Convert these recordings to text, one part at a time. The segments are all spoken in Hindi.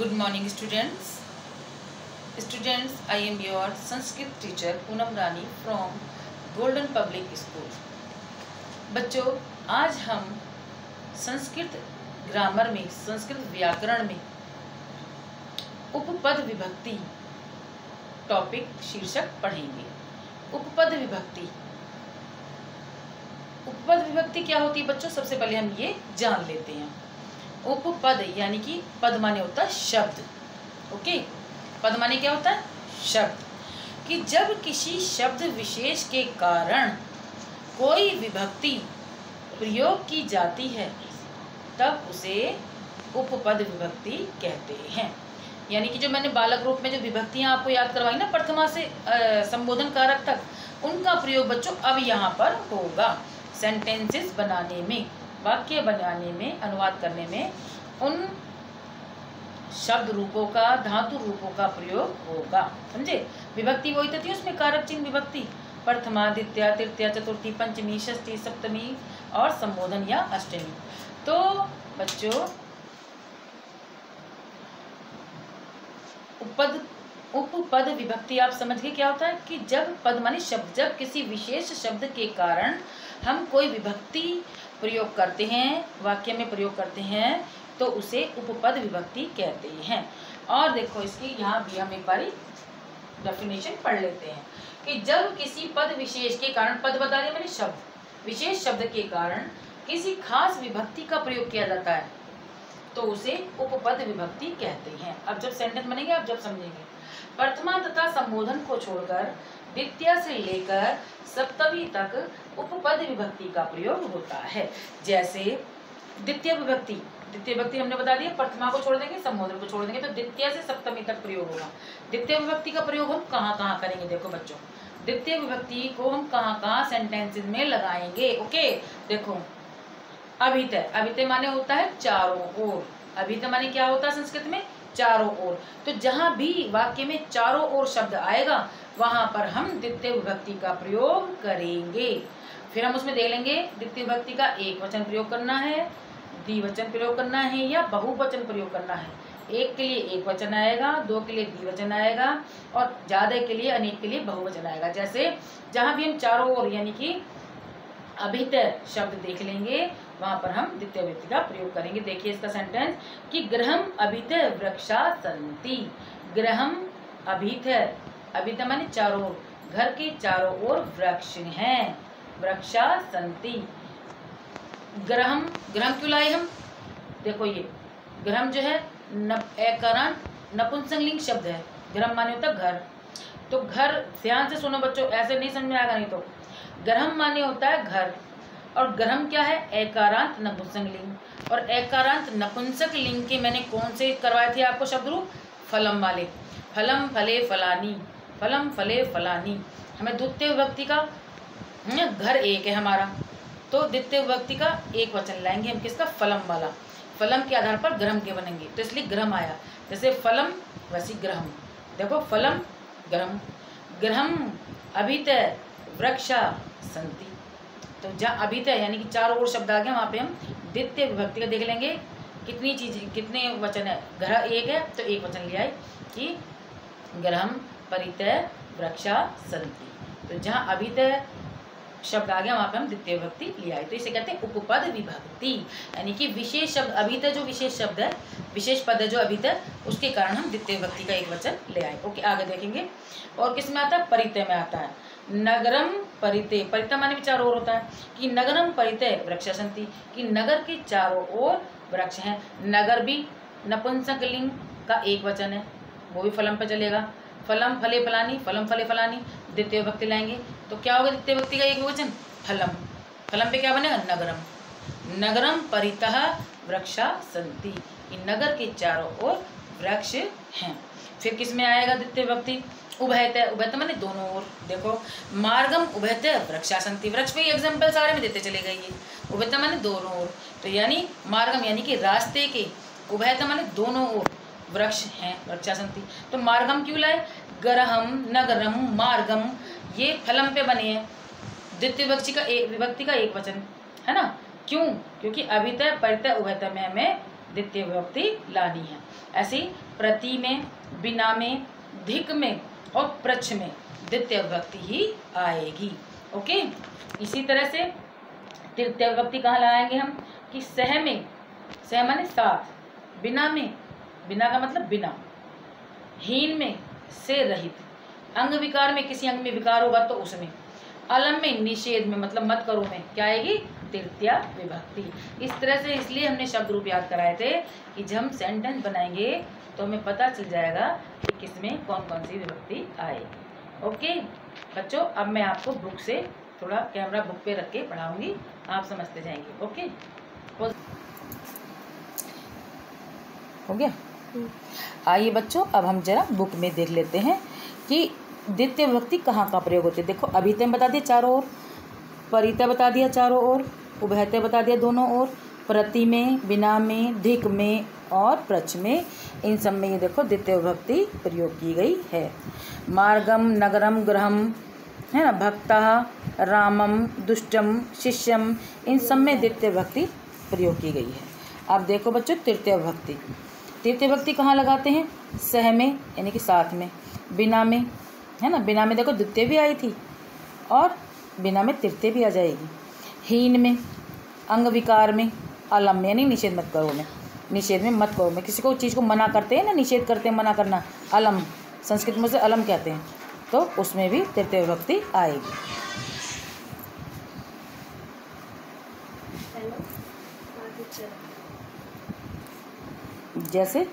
Good morning students. I am your Sanskrit teacher Poonam Rani from Golden Public School. बच्चों, आज हम संस्कृत ग्रामर में, संस्कृत व्याकरण में उपपद विभक्ति टॉपिक शीर्षक पढ़ेंगे। उपपद विभक्ति क्या होती है बच्चों? सबसे पहले हम ये जान लेते हैं। उपपद यानी कि पद माने होता है शब्द। ओके, पद माने क्या होता है? शब्द। कि जब किसी शब्द विशेष के कारण कोई विभक्ति प्रयोग की जाती है तब उसे उपपद विभक्ति कहते हैं। यानी कि जो मैंने बालक रूप में जो विभक्तियां आपको याद करवाई ना, प्रथमा से संबोधन कारक तक, उनका प्रयोग बच्चों अब यहाँ पर होगा। सेंटेंसेस बनाने में, वाक्य बनाने में, अनुवाद करने में उन शब्द रूपों का, धातु रूपों का प्रयोग होगा। समझे? विभक्ति वही तो थी, उसमें कारक चिन्ह विभक्ति प्रथमा, द्वितीया, तृतीया, चतुर्थी, पंचमी, षष्ठी, सप्तमी और संबोधन या अष्टमी। तो बच्चों, उपपद विभक्ति आप समझ गए क्या होता है? कि जब पद माने शब्द, जब किसी विशेष शब्द के कारण हम कोई विभक्ति प्रयोग करते हैं, वाक्य में प्रयोग करते हैं, तो उसे उपपद विभक्ति कहते हैं। और देखो, इसकी यहाँ भी हम एक बारी डेफिनेशन पढ़ लेते हैं कि जब किसी पद विशेष के कारण, पद बता रहे मैंने शब्द, विशेष शब्द के कारण किसी खास विभक्ति का प्रयोग किया जाता है तो उसे उपपद विभक्ति कहते हैं। अब जब सेंटेंस बनेंगे आप जब समझेंगे। प्रथमा तथा संबोधन को छोड़कर द्वितीय से लेकर सप्तमी तक उपपद विभक्ति का प्रयोग होता है। जैसे द्वितीय विभक्ति हमने बता दिया, प्रथमा को छोड़ देंगे, संबोधन को छोड़ देंगे, तो द्वितीय से सप्तमी तक प्रयोग होगा। द्वितीय विभक्ति का प्रयोग हम कहाँ करेंगे? देखो बच्चों, द्वितीय विभक्ति को हम कहाँ सेंटेंसेस में लगाएंगे। ओके, देखो, अभितय माने होता है चारों ओर। अभितय माने क्या होता है संस्कृत में? चारों ओर। तो जहां भी वाक्य में चारों ओर शब्द आएगा वहां पर हम द्वितीय विभक्ति का प्रयोग करेंगे। फिर हम उसमें देख लेंगे द्वितीय विभक्ति का एक वचन प्रयोग करना है, द्विवचन प्रयोग करना है या बहुवचन प्रयोग करना है। एक के लिए एक वचन आएगा, दो के लिए द्विवचन आएगा और ज्यादा के लिए, अनेक के लिए बहुवचन आएगा। जैसे जहां भी हम चारों ओर यानी कि अभितय शब्द देख लेंगे वहां पर हम द्वितीय विभक्ति का प्रयोग करेंगे। देखिए इसका सेंटेंस कि गृहम अभितय वृक्षा सन्ति। गृहम अभितय, अभितय माने चारों ओर, घर के चारों ओर वृक्ष हैं, वृक्षा सन्ति। गृहम क्यों लाए हम? देखो ये गृहम जो है एकारांत नपुंसकलिंग शब्द है। गृहम माने होता है घर। तो घर, ध्यान से सुनो बच्चों, ऐसे नहीं समझ में आएगा नहीं तो। गृहम माने होता है घर, और गृहम क्या है? एकारांत नपुंसकलिंग। और एकारांत नपुंसक लिंग के मैंने कौन से करवाए थे आपको शब्द रूप? फलम वाले। फलम फले फलानी, फलम फले फलानी। हमें द्वितीय विभक्ति का घर एक है हमारा, तो द्वितीय विभक्ति का एक वचन लाएंगे हम, किसका? फलम वाला। फलम के आधार पर ग्रहम के बनेंगे, तो इसलिए ग्रहम आया। जैसे फलम वैसी ग्रहम। देखो, फलम ग्रहम, ग्रहम अभितय वृक्षा सन्ति। तो जहाँ अभितय यानी कि चारों ओर शब्द आ गया, वहाँ पे हम द्वितीय विभक्ति का देख लेंगे कितनी चीजें, कितने वचन है। घर एक है तो एक वचन ले आए कि ग्रहम परितय वृक्षा सन्ति। तो जहाँ अभितय शब्द आ गया वहाँ पे हम द्वितीय विभक्ति ले आए, तो इसे कहते हैं उपपद विभक्ति। यानी कि विशेष शब्द, अभितय जो विशेष शब्द है, विशेष पद है जो अभितय, उसके कारण हम द्वितीय विभक्ति का एक वचन ले आए। ओके, आगे देखेंगे। और किस में आता है? परितय में आता है। नगरम परितय, परितय माने भी चारों ओर होता है कि नगरम परितय वृक्षा सन्ति, कि नगर के चारों ओर वृक्ष हैं। नगर भी नपुंसकलिंग का एक वचन है, वो भी फलम पे चलेगा। फलम फले फलानी, फलम फले फलानी, द्वितीय विभक्ति लाएंगे तो क्या होगा? द्वितीय विभक्ति का एक वचन फलम। फलम पे क्या बनेगा? नगरम। नगरम परितः वृक्षा सन्ति, कि नगर के चारों ओर वृक्ष हैं। फिर किस में आएगा द्वितीय विभक्ति? उभयतय। उभयतय माने दोनों ओर। देखो, मार्गम उभयतय वृक्षा सन्ति, वृक्ष पे एग्जाम्पल सारे में देते चले गए। उभयतय माने दोनों ओर, तो यानी मार्गम यानी कि रास्ते के, उभयतय माने दोनों ओर वृक्ष हैं, वृक्षा सन्ति। तो मार्गम क्यों लाए? गृहम, नगरम, मार्गम, ये फलम पे बने हैं। द्वितीय विभक्ति का एक वचन है ना। क्यों? क्योंकि अभितय परितय उभयतय में हमें द्वितीय विभक्ति लानी है। ऐसे ही प्रति में, बिना में, धिक में और प्रच्छ में द्वितीय विभक्ति ही आएगी। ओके, इसी तरह से तृतीय विभक्ति कहाँ लगाएंगे हम कि सह में, सह माने साथ, बिना में, बिना का मतलब बिना, हीन में से रहित, अंग विकार में किसी अंग में विकार होगा तो उसमें, अलम में निषेध में मतलब मत करो में क्या आएगी तृतीय विभक्ति। इस तरह से इसलिए हमने शब्द रूप याद कराए थे कि जब हम सेंटेंस बनाएंगे तो हमें पता चल जाएगा कि किसमें कौन कौन सी विभक्ति आएगी। ओके बच्चों, अब मैं आपको बुक से थोड़ा कैमरा बुक पे रख के पढ़ाऊंगी, आप समझते जाएंगे। ओके, हो गया। आइए बच्चों, अब हम जरा बुक में देख लेते हैं कि द्वितीय विभक्ति कहाँ का प्रयोग होती है। देखो अभितय बता दिया चारों ओर, परितय बता दिया चारों ओर, उभयतय बता दिया दोनों ओर, प्रति में, बिना में, धिक में और प्रच्छ में, इन सब में ये देखो द्वितीय विभक्ति प्रयोग की गई है। मार्गम, नगरम, गृहम, है ना, भक्तः, रामम, दुष्टम, शिष्यम, इन सब में द्वितीय विभक्ति प्रयोग की गई है। अब देखो बच्चों तृतीय विभक्ति, तृतीय विभक्ति कहाँ लगाते हैं, सह में यानी कि साथ में, बिना में, है ना, बिना में देखो द्वितीय भी आई थी और बिना में तृतीय भी आ जाएगी, हीन में, अंग विकार में, अलम में यानी निषेध मत करो में, निषेध में मत करो में, किसी को चीज़ को मना करते हैं ना, निषेध करते हैं, मना करना, अलम, संस्कृत में से अलम कहते हैं, तो उसमें भी तृतीय विभक्ति आएगी। जैसे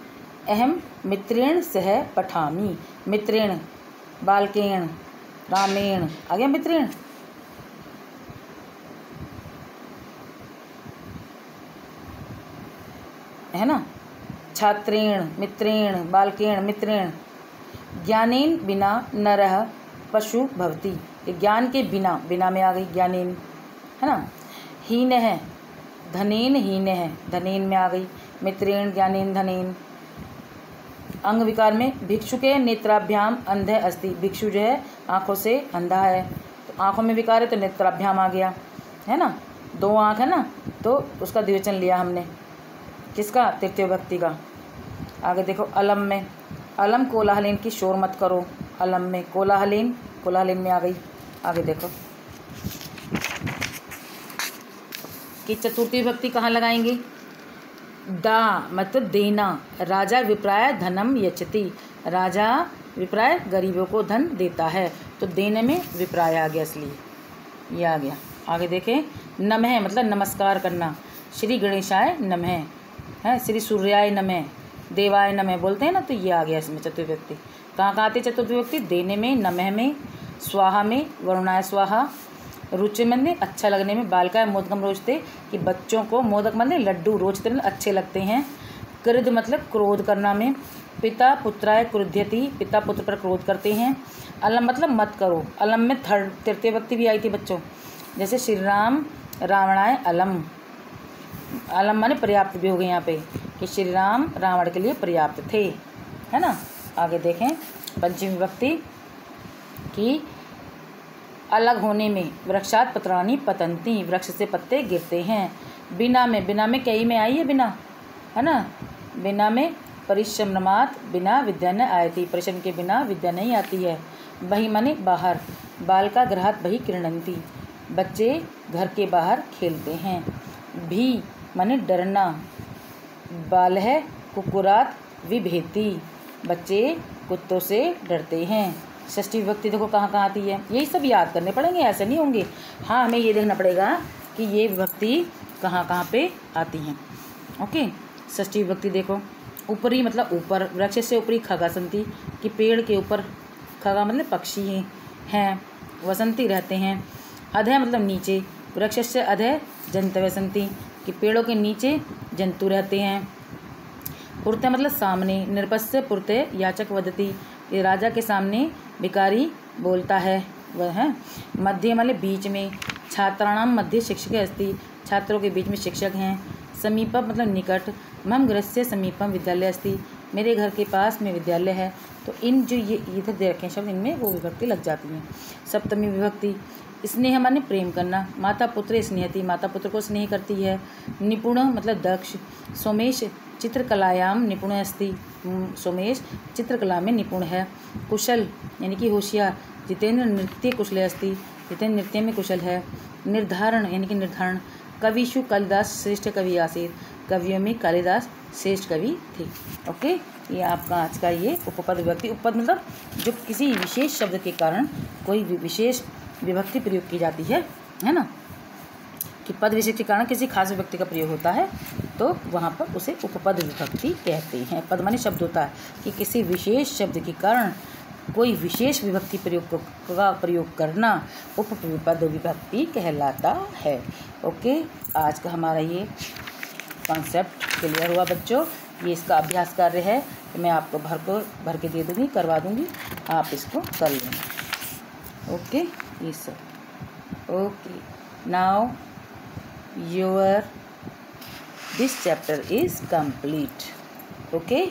अहम मित्रेण सह पठामि, मित्रेण, बालकेण, रामेण, आ गया मित्रेण, है ना, छात्रेण, मित्रेण, बालकेण, मित्रेण, ज्ञानेन बिना नरः पशु भवति, ज्ञान के बिना, बिना में आ गई ज्ञानेन, है ना, हीन है, धनेन हीन है, धनेन में आ गई, मित्रेण, ज्ञानेन, धनेन, अंग विकार में भिक्षुके नेत्राभ्याम अंध अस्ति, भिक्षु जो है आँखों से अंधा है, तो आँखों में विकार है तो नेत्राभ्याम आ गया, है ना, दो आँख है ना, तो उसका द्विवचन लिया हमने, किसका, तृतीय विभक्ति का। आगे देखो अलम में, अलम कोलाहलीन की शोर मत करो, अलम में, कोलाहलीन, कोलाहलीन में आ गई। आगे देखो कि चतुर्थी विभक्ति कहाँ लगाएंगे, दा मतलब देना, राजा विप्राय धनम यच्छति, राजा विप्राय गरीबों को धन देता है, तो देने में विप्राय आ गया, इसलिए ये आ गया। आगे देखें नमः मतलब नमस्कार करना, श्री गणेशाय नमः, है, श्री सूर्याय नमः, देवाय नमः बोलते हैं ना, तो ये आ गया इसमें चतुर्थी विभक्ति। कहाँ कहाँ आती है चतुर्थी विभक्ति, देने में, नमः में, स्वाहा में, वरुणाय स्वाहा, रुचि मंदे अच्छा लगने में, बालकाय मोदकम रोचते कि बच्चों को, मोदक मंदे लड्डू रोचते अच्छे लगते हैं, क्रोध मतलब क्रोध करना में, पिता पुत्राय क्रुध्यति पिता पुत्र पर क्रोध करते हैं, अलम मतलब मत करो, अलम में थर्ड तृतीय विभक्ति भी आई थी बच्चों, जैसे श्री राम रावणाय अलम, अलम माने पर्याप्त भी हो गए यहाँ पे कि श्री राम रावण के लिए पर्याप्त थे, है ना। आगे देखें पंचमी विभक्ति की अलग होने में, वृक्षात पत्राणि पतंती, वृक्ष से पत्ते गिरते हैं, बिना में, बिना में कई में आई है बिना, है ना, बिना में परिश्रमात बिना विद्या न आयति, परिश्रम के बिना विद्या नहीं आती है, बहि माने बाहर, बाल का ग्रहात बहि क्रीडन्ति, बच्चे घर के बाहर खेलते हैं, भी माने डरना, बाल है कुकुरात विभेति, बच्चे कुत्तों से डरते हैं। षष्ठी विभक्ति देखो कहाँ कहाँ आती है, यही सब याद करने पड़ेंगे, ऐसे नहीं होंगे, हाँ हमें ये देखना पड़ेगा कि ये विभक्ति कहाँ कहाँ पे आती हैं। ओके, षष्ठी विभक्ति देखो, ऊपरी मतलब ऊपर, वृक्ष से ऊपरी खगा संति कि पेड़ के ऊपर, खगा मतलब पक्षी हैं, वसंती रहते हैं, अधय मतलब नीचे, वृक्ष से अधय जंतव्य संति कि पेड़ों के नीचे जंतु रहते हैं, पुरते मतलब सामने, निरपस्य पुरते याचक वदति, ये राजा के सामने भिकारी बोलता है वह है, मध्य मतलब बीच में, छात्राणाम मध्य शिक्षक अस्ति, छात्रों के बीच में शिक्षक हैं, समीपम मतलब निकट, मम गृहस्य समीपम विद्यालय अस्ति, मेरे घर के पास में विद्यालय है, तो इन जो ये इधर दे रखे हैं शब्द, इनमें वो विभक्ति लग जाती हैं। सप्तमी विभक्ति स्नेह माने प्रेम करना। माता पुत्र स्नेहति, माता पुत्र को स्नेह करती है। निपुण मतलब दक्ष। सोमेश चित्रकलायाम निपुण अस्ति, सोमेश चित्रकला में निपुण है। कुशल यानी कि होशियार। जितेंद्र नृत्य कुशल अस्ति, जितेंद्र नृत्य में कुशल है। निर्धारण यानी कि निर्धारण। कविषु कालिदास श्रेष्ठ कवि आसीत, कवियों में कालिदास श्रेष्ठ कवि थे। ओके, ये आपका आज का ये उपपद विभक्ति। उपपद मतलब जो किसी विशेष शब्द के कारण कोई विशेष विभक्ति प्रयोग की जाती है ना, कि पद विशेष के कारण किसी खास विभक्ति का प्रयोग होता है तो वहाँ पर उसे उपपद विभक्ति कहते हैं। पद माने शब्द होता है कि किसी विशेष शब्द के कारण कोई विशेष विभक्ति प्रयोग करना उपपद विभक्ति कहलाता है। ओके, आज का हमारा ये कॉन्सेप्ट क्लियर हुआ बच्चों। ये इसका अभ्यास कार्य है, तो मैं आपको भर के दे दूँगी, करवा दूँगी, आप इसको कर लेंगे। ओके, ये सब। Okay, now this chapter is complete. Okay.